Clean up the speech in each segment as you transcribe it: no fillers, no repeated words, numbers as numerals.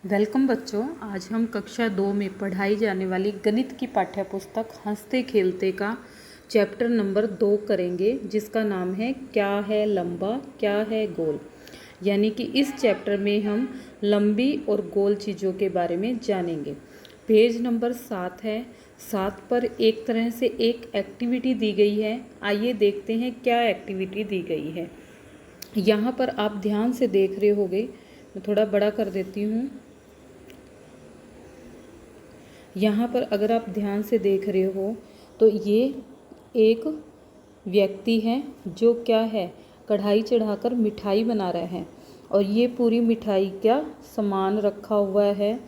Welcome बच्चों। आज हम कक्षा 2 में पढ़ाई जाने वाली गणित की पाठ्य पुस्तक हंसते खेलते का चैप्टर नंबर 2 करेंगे, जिसका नाम है क्या है लंबा क्या है गोल। यानी कि इस चैप्टर में हम लंबी और गोल चीज़ों के बारे में जानेंगे। पेज नंबर 7 है। 7 पर एक तरह से एक एक्टिविटी दी गई है। आइए देखते हैं क्या एक्टिविटी दी गई है। यहाँ पर आप ध्यान से देख रहे होंगे, मैं थोड़ा बड़ा कर देती हूँ। यहाँ पर अगर आप ध्यान से देख रहे हो तो ये एक व्यक्ति है जो क्या है, कढ़ाई चढ़ाकर मिठाई बना रहा है। और ये पूरी मिठाई का सामान रखा हुआ है,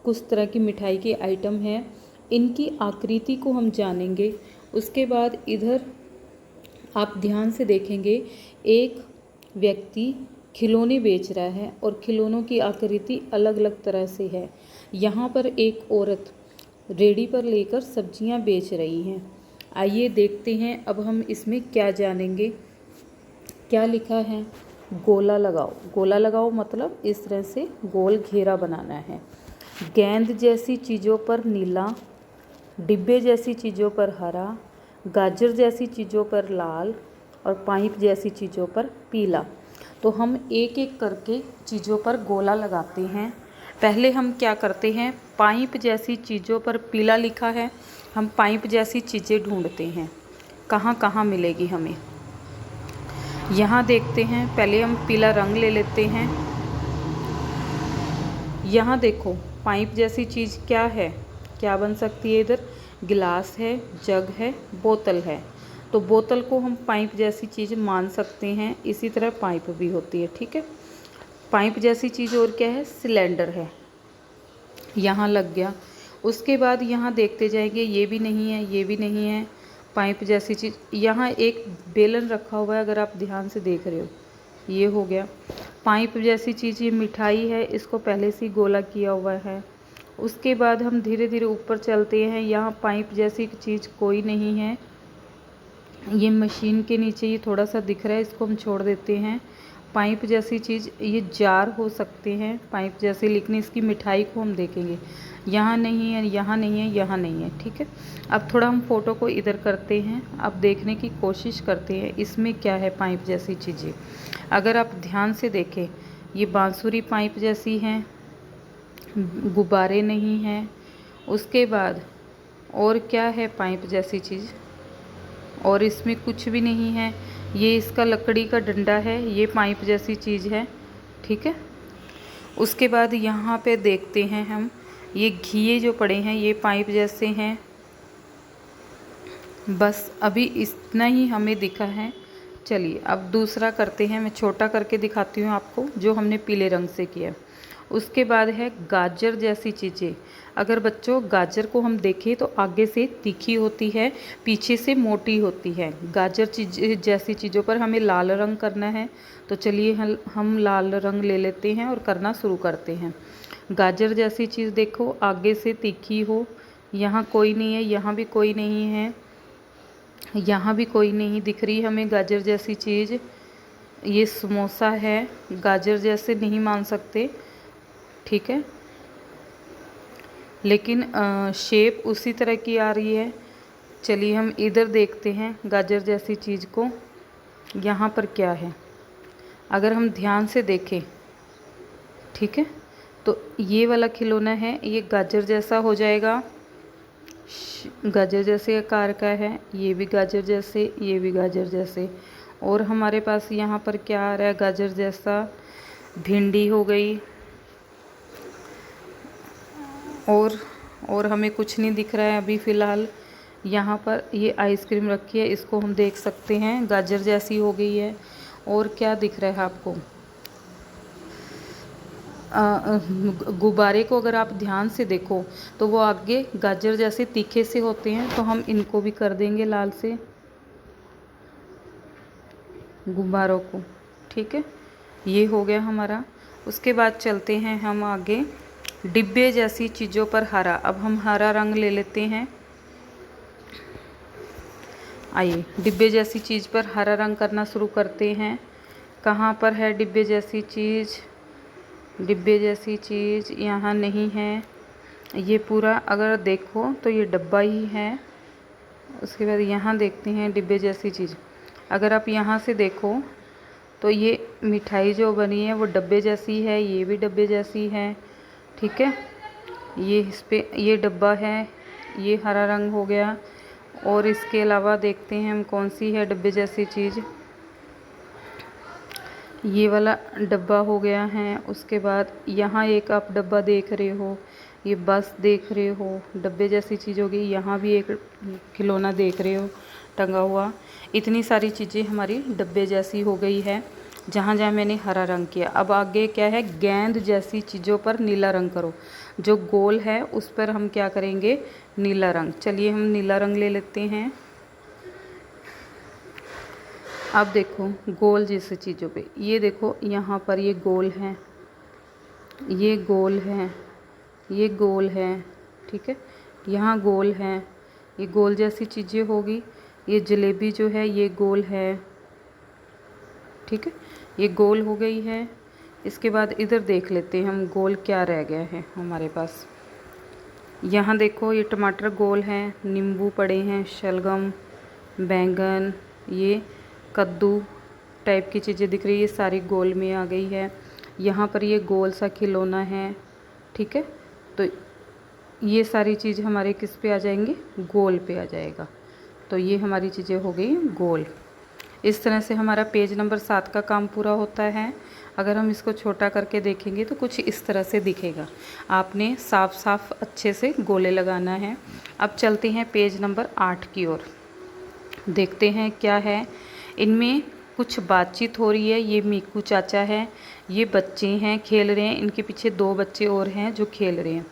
कुछ तरह की मिठाई के आइटम है। इनकी आकृति को हम जानेंगे। उसके बाद इधर आप ध्यान से देखेंगे, एक व्यक्ति खिलौने बेच रहा है और खिलौनों की आकृति अलग अलग तरह से है। यहाँ पर एक औरत रेडी पर लेकर सब्जियां बेच रही हैं। आइए देखते हैं अब हम इसमें क्या जानेंगे। क्या लिखा है, गोला लगाओ। गोला लगाओ मतलब इस तरह से गोल घेरा बनाना है। गेंद जैसी चीज़ों पर नीला, डिब्बे जैसी चीज़ों पर हरा, गाजर जैसी चीज़ों पर लाल और पाइप जैसी चीज़ों पर पीला। तो हम एक एक करके चीज़ों पर गोला लगाते हैं। पहले हम क्या करते हैं, पाइप जैसी चीज़ों पर पीला लिखा है, हम पाइप जैसी चीज़ें ढूंढते हैं कहाँ कहाँ मिलेगी हमें। यहाँ देखते हैं, पहले हम पीला रंग ले लेते हैं। यहाँ देखो पाइप जैसी चीज़ क्या है, क्या बन सकती है। इधर गिलास है, जग है, बोतल है। तो बोतल को हम पाइप जैसी चीज़ मान सकते हैं। इसी तरह पाइप भी होती है, ठीक है। पाइप जैसी चीज़ और क्या है, सिलेंडर है, यहाँ लग गया। उसके बाद यहाँ देखते जाएंगे, ये भी नहीं है, ये भी नहीं है। पाइप जैसी चीज़, यहाँ एक बेलन रखा हुआ है, अगर आप ध्यान से देख रहे हो, ये हो गया। पाइप जैसी चीज़ ये मिठाई है, इसको पहले से ही गोला किया हुआ है। उसके बाद हम धीरे धीरे ऊपर चलते हैं। यहाँ पाइप जैसी चीज़ कोई नहीं है। ये मशीन के नीचे ये थोड़ा सा दिख रहा है, इसको हम छोड़ देते हैं। पाइप जैसी चीज़, ये जार हो सकते हैं पाइप जैसे, लेकिन इसकी मिठाई को हम देखेंगे, यहाँ नहीं है, यहाँ नहीं है, यहाँ नहीं है, ठीक है। अब थोड़ा हम फ़ोटो को इधर करते हैं, अब देखने की कोशिश करते हैं इसमें क्या है पाइप जैसी चीज़ें। अगर आप ध्यान से देखें, ये बांसुरी पाइप जैसी हैं, गुब्बारे नहीं हैं। उसके बाद और क्या है पाइप जैसी चीज़, और इसमें कुछ भी नहीं है। ये इसका लकड़ी का डंडा है, ये पाइप जैसी चीज़ है, ठीक है। उसके बाद यहाँ पे देखते हैं हम, ये घिये जो पड़े हैं ये पाइप जैसे हैं। बस अभी इतना ही हमें दिखा है। चलिए अब दूसरा करते हैं, मैं छोटा करके दिखाती हूँ आपको, जो हमने पीले रंग से किया। उसके बाद है गाजर जैसी चीज़ें। अगर बच्चों गाजर को हम देखें तो आगे से तीखी होती है, पीछे से मोटी होती है। गाजर जैसी चीज़ों पर हमें लाल रंग करना है, तो चलिए हम लाल रंग ले लेते हैं और करना शुरू करते हैं। गाजर जैसी चीज़ देखो, आगे से तीखी हो, यहाँ कोई नहीं है, यहाँ भी कोई नहीं है, यहाँ भी कोई नहीं दिख रही हमें गाजर जैसी चीज़। ये समोसा है, गाजर जैसे नहीं मान सकते, ठीक है, लेकिन शेप उसी तरह की आ रही है। चलिए हम इधर देखते हैं गाजर जैसी चीज़ को, यहाँ पर क्या है। अगर हम ध्यान से देखें, ठीक है, तो ये वाला खिलौना है, ये गाजर जैसा हो जाएगा, गाजर जैसे आकार का है। ये भी गाजर जैसे, ये भी गाजर जैसे। और हमारे पास यहाँ पर क्या आ रहा है, गाजर जैसा भिंडी हो गई। और हमें कुछ नहीं दिख रहा है अभी फ़िलहाल। यहाँ पर ये आइसक्रीम रखी है, इसको हम देख सकते हैं, गाजर जैसी हो गई है। और क्या दिख रहा है आपको, गुब्बारे को अगर आप ध्यान से देखो तो वो आगे गाजर जैसे तीखे से होते हैं, तो हम इनको भी कर देंगे लाल से, गुब्बारों को, ठीक है। ये हो गया हमारा। उसके बाद चलते हैं हम आगे, डिब्बे जैसी चीज़ों पर हरा। अब हम हरा रंग ले लेते हैं। आइए डिब्बे जैसी चीज़ पर हरा रंग करना शुरू करते हैं। कहाँ पर है डिब्बे जैसी चीज़, डिब्बे जैसी चीज़ यहाँ नहीं है। ये पूरा अगर देखो तो ये डब्बा ही है। उसके बाद यहाँ देखते हैं डिब्बे जैसी चीज़। अगर आप यहाँ से देखो तो ये मिठाई जो बनी है वो डब्बे जैसी है, ये भी डब्बे जैसी है। ठीक है, ये इस पे ये डब्बा है, ये हरा रंग हो गया। और इसके अलावा देखते हैं हम कौन सी है डब्बे जैसी चीज़। ये वाला डब्बा हो गया है। उसके बाद यहाँ एक आप डब्बा देख रहे हो, ये बस देख रहे हो, डब्बे जैसी चीज़ होगी। यहाँ भी एक खिलौना देख रहे हो टंगा हुआ। इतनी सारी चीज़ें हमारी डब्बे जैसी हो गई है, जहाँ जहाँ मैंने हरा रंग किया। अब आगे क्या है, गेंद जैसी चीज़ों पर नीला रंग करो। जो गोल है उस पर हम क्या करेंगे, नीला रंग। चलिए हम नीला रंग ले लेते हैं। अब देखो गोल जैसी चीज़ों पे, ये देखो यहाँ पर ये गोल है, ये गोल है, ये गोल है। ठीक है, यहाँ गोल है, ये गोल जैसी चीज़ें होगी। ये जलेबी जो है ये गोल है। ठीक है, ये गोल हो गई है। इसके बाद इधर देख लेते हैं हम गोल क्या रह गया है हमारे पास। यहाँ देखो ये टमाटर गोल हैं, नींबू पड़े हैं, शलगम, बैंगन, ये कद्दू टाइप की चीज़ें दिख रही है, ये सारी गोल में आ गई है। यहाँ पर ये गोल सा खिलौना है। ठीक है, तो ये सारी चीज़ हमारे किस पे आ जाएंगे, गोल पे आ जाएगा। तो ये हमारी चीज़ें हो गई गोल। इस तरह से हमारा पेज नंबर 7 का काम पूरा होता है। अगर हम इसको छोटा करके देखेंगे तो कुछ इस तरह से दिखेगा। आपने साफ साफ अच्छे से गोले लगाना है। अब चलते हैं पेज नंबर 8 की ओर, देखते हैं क्या है। इनमें कुछ बातचीत हो रही है। ये मीकू चाचा है, ये बच्चे हैं खेल रहे हैं, इनके पीछे 2 बच्चे और हैं जो खेल रहे हैं।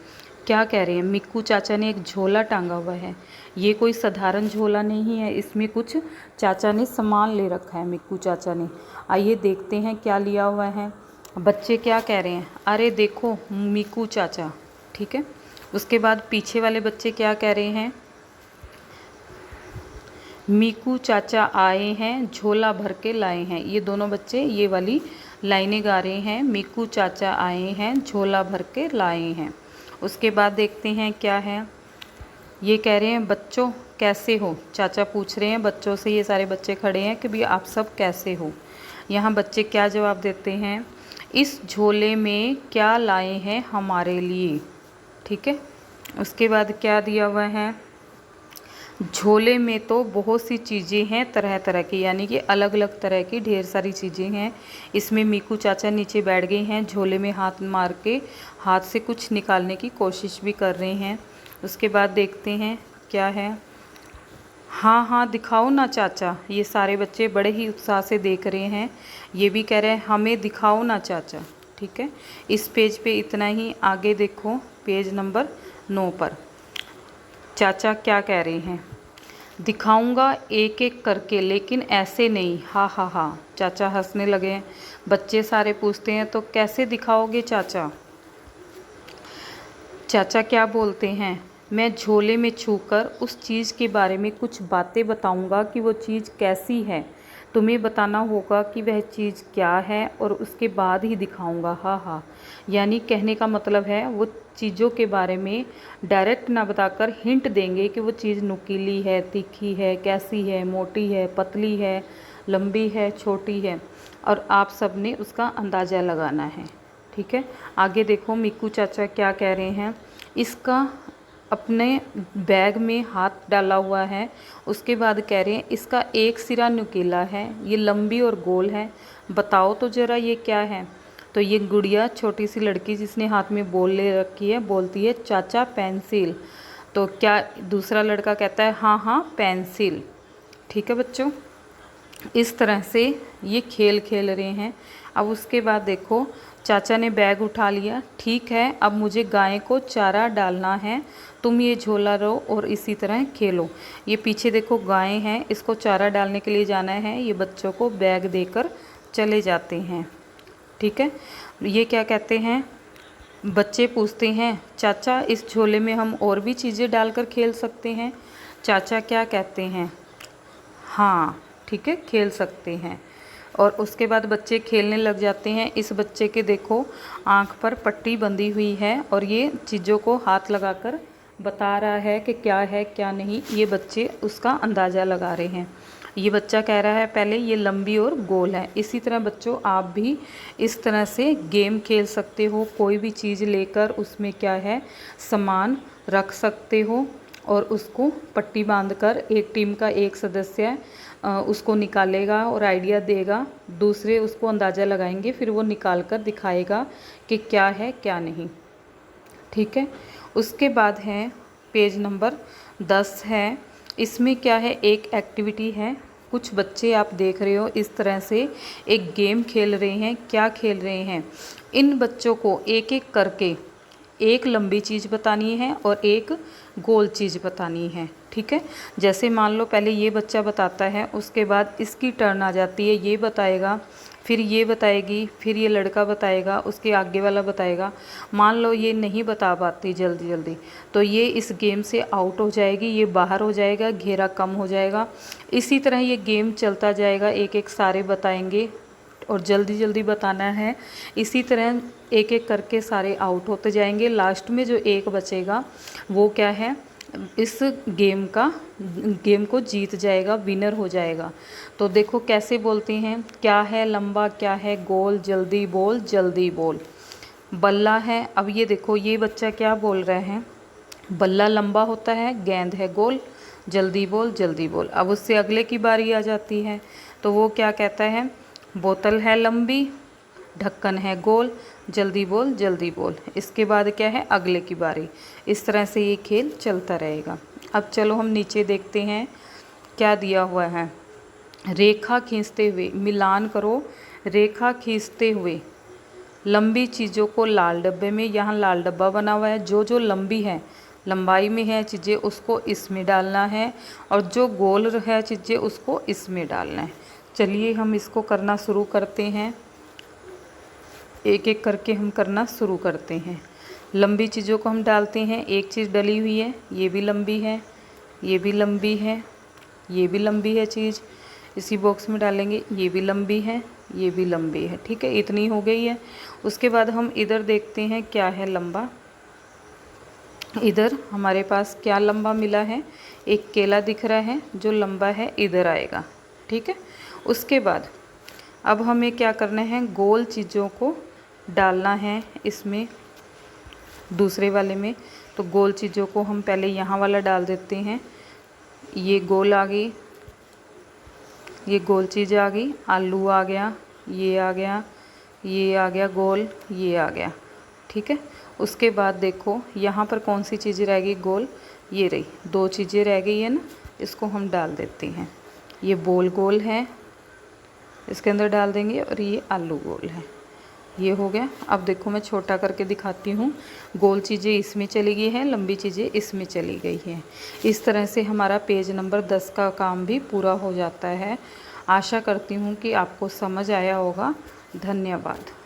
क्या कह रहे हैं, मिक्कू चाचा ने एक झोला टांगा हुआ है। ये कोई साधारण झोला नहीं है, इसमें कुछ चाचा ने सामान ले रखा है मिक्कू चाचा ने। आइए देखते हैं क्या लिया हुआ है। बच्चे क्या कह रहे हैं, अरे देखो मिक्कू चाचा। ठीक है, उसके बाद पीछे वाले बच्चे क्या कह रहे हैं, मिक्कू चाचा आए हैं, झोला भर के लाए हैं। ये दोनों बच्चे ये वाली लाइनें गा रहे हैं, मिक्कू चाचा आए हैं, झोला भर के लाए हैं। उसके बाद देखते हैं क्या है। ये कह रहे हैं बच्चों कैसे हो, चाचा पूछ रहे हैं बच्चों से। ये सारे बच्चे खड़े हैं कि भाई आप सब कैसे हो। यहाँ बच्चे क्या जवाब देते हैं, इस झोले में क्या लाए हैं हमारे लिए। ठीक है, उसके बाद क्या दिया हुआ है, झोले में तो बहुत सी चीज़ें हैं तरह तरह की, यानी कि अलग अलग तरह की ढेर सारी चीज़ें हैं। इसमें मिक्कू चाचा नीचे बैठ गए हैं, झोले में हाथ मार के हाथ से कुछ निकालने की कोशिश भी कर रहे हैं। उसके बाद देखते हैं क्या है, हाँ हाँ दिखाओ ना चाचा। ये सारे बच्चे बड़े ही उत्साह से देख रहे हैं। ये भी कह रहे हैं हमें दिखाओ ना चाचा। ठीक है, इस पेज पे इतना ही। आगे देखो पेज नंबर 9 पर चाचा क्या कह रहे हैं, दिखाऊंगा एक एक करके लेकिन ऐसे नहीं, हा हा हा। चाचा हंसने लगे। बच्चे सारे पूछते हैं तो कैसे दिखाओगे चाचा। चाचा क्या बोलते हैं, मैं झोले में छूकर उस चीज़ के बारे में कुछ बातें बताऊंगा कि वो चीज़ कैसी है। तुम्हें बताना होगा कि वह चीज़ क्या है और उसके बाद ही दिखाऊंगा, हा हा। यानी कहने का मतलब है वो चीज़ों के बारे में डायरेक्ट ना बताकर हिंट देंगे कि वो चीज़ नुकीली है, तीखी है, कैसी है, मोटी है, पतली है, लंबी है, छोटी है, और आप सब ने उसका अंदाज़ा लगाना है। ठीक है, आगे देखो मिक्कू चाचा क्या कह रहे हैं, इसका अपने बैग में हाथ डाला हुआ है। उसके बाद कह रहे हैं इसका एक सिरा नुकीला है, ये लंबी और गोल है, बताओ तो ज़रा ये क्या है। तो ये गुड़िया छोटी सी लड़की जिसने हाथ में बॉल ले रखी है बोलती है चाचा पेंसिल। तो क्या दूसरा लड़का कहता है हाँ हाँ पेंसिल। ठीक है बच्चों, इस तरह से ये खेल खेल रहे हैं। अब उसके बाद देखो चाचा ने बैग उठा लिया, ठीक है अब मुझे गाय को चारा डालना है, तुम ये झोला लो और इसी तरह खेलो। ये पीछे देखो गाय हैं, इसको चारा डालने के लिए जाना है। ये बच्चों को बैग देकर चले जाते हैं। ठीक है, ये क्या कहते हैं, बच्चे पूछते हैं चाचा इस झोले में हम और भी चीज़ें डालकर खेल सकते हैं। चाचा क्या कहते हैं, हाँ ठीक है खेल सकते हैं। और उसके बाद बच्चे खेलने लग जाते हैं। इस बच्चे के देखो आँख पर पट्टी बंधी हुई है और ये चीज़ों को हाथ लगाकर बता रहा है कि क्या है क्या नहीं। ये बच्चे उसका अंदाज़ा लगा रहे हैं। ये बच्चा कह रहा है पहले ये लंबी और गोल है। इसी तरह बच्चों आप भी इस तरह से गेम खेल सकते हो। कोई भी चीज़ लेकर उसमें क्या है सामान रख सकते हो और उसको पट्टी बांधकर एक टीम का एक सदस्य उसको निकालेगा और आइडिया देगा, दूसरे उसको अंदाज़ा लगाएंगे, फिर वो निकाल कर दिखाएगा कि क्या है क्या नहीं। ठीक है। उसके बाद है पेज नंबर 10 है। इसमें क्या है एक एक्टिविटी है। कुछ बच्चे आप देख रहे हो इस तरह से एक गेम खेल रहे हैं। क्या खेल रहे हैं, इन बच्चों को एक एक करके एक लंबी चीज़ बतानी है और एक गोल चीज़ बतानी है। ठीक है। जैसे मान लो पहले ये बच्चा बताता है, उसके बाद इसकी टर्न आ जाती है, ये बताएगा, फिर ये बताएगी, फिर ये लड़का बताएगा, उसके आगे वाला बताएगा। मान लो ये नहीं बता पाती जल्दी जल्दी तो ये इस गेम से आउट हो जाएगी, ये बाहर हो जाएगा, घेरा कम हो जाएगा। इसी तरह ये गेम चलता जाएगा, एक एक सारे बताएंगे और जल्दी जल्दी बताना है। इसी तरह एक एक करके सारे आउट होते जाएंगे। लास्ट में जो एक बचेगा वो क्या है इस गेम को जीत जाएगा, विनर हो जाएगा। तो देखो कैसे बोलते हैं, क्या है लंबा, क्या है गोल, जल्दी बोल जल्दी बोल। बल्ला है। अब ये देखो ये बच्चा क्या बोल रहे हैं, बल्ला लंबा होता है, गेंद है गोल, जल्दी बोल जल्दी बोल। अब उससे अगले की बारी आ जाती है तो वो क्या कहता है, बोतल है लंबी, ढक्कन है गोल, जल्दी बोल जल्दी बोल। इसके बाद क्या है अगले की बारी। इस तरह से ये खेल चलता रहेगा। अब चलो हम नीचे देखते हैं क्या दिया हुआ है। रेखा खींचते हुए, मिलान करो, रेखा खींचते हुए लंबी चीज़ों को लाल डब्बे में, यहाँ लाल डब्बा बना हुआ है, जो जो लंबी है लंबाई में है चीज़ें उसको इसमें डालना है और जो गोल है चीज़ें उसको इसमें डालना है। चलिए हम इसको करना शुरू करते हैं, एक एक करके हम करना शुरू करते हैं। लंबी चीज़ों को हम डालते हैं, एक चीज़ डली हुई है, ये भी लंबी है, ये भी लंबी है, ये भी लंबी है चीज़, इसी बॉक्स में डालेंगे, ये भी लंबी है, ये भी लंबी है। ठीक है, इतनी हो गई है। उसके बाद हम इधर देखते हैं क्या है लंबा। इधर हमारे पास क्या लंबा मिला है, एक केला दिख रहा है जो लंबा है, इधर आएगा। ठीक है। उसके बाद अब हमें क्या करना है, गोल चीज़ों को डालना है इसमें दूसरे वाले में। तो गोल चीज़ों को हम पहले यहाँ वाला डाल देते हैं। ये गोल आ गई, ये गोल चीज़ आ गई, आलू आ गया, ये आ गया, ये आ गया गोल, ये आ गया। ठीक है। उसके बाद देखो यहाँ पर कौन सी चीज़ रह गई, गोल, ये रही, दो चीज़ें रह गई है ना, इसको हम डाल देते हैं। ये बोल गोल है, इसके अंदर डाल देंगे और ये आलू गोल है, ये हो गया। अब देखो मैं छोटा करके दिखाती हूँ, गोल चीज़ें इसमें चली गई हैं, लंबी चीज़ें इसमें चली गई हैं। इस तरह से हमारा पेज नंबर 10 का काम भी पूरा हो जाता है। आशा करती हूँ कि आपको समझ आया होगा। धन्यवाद।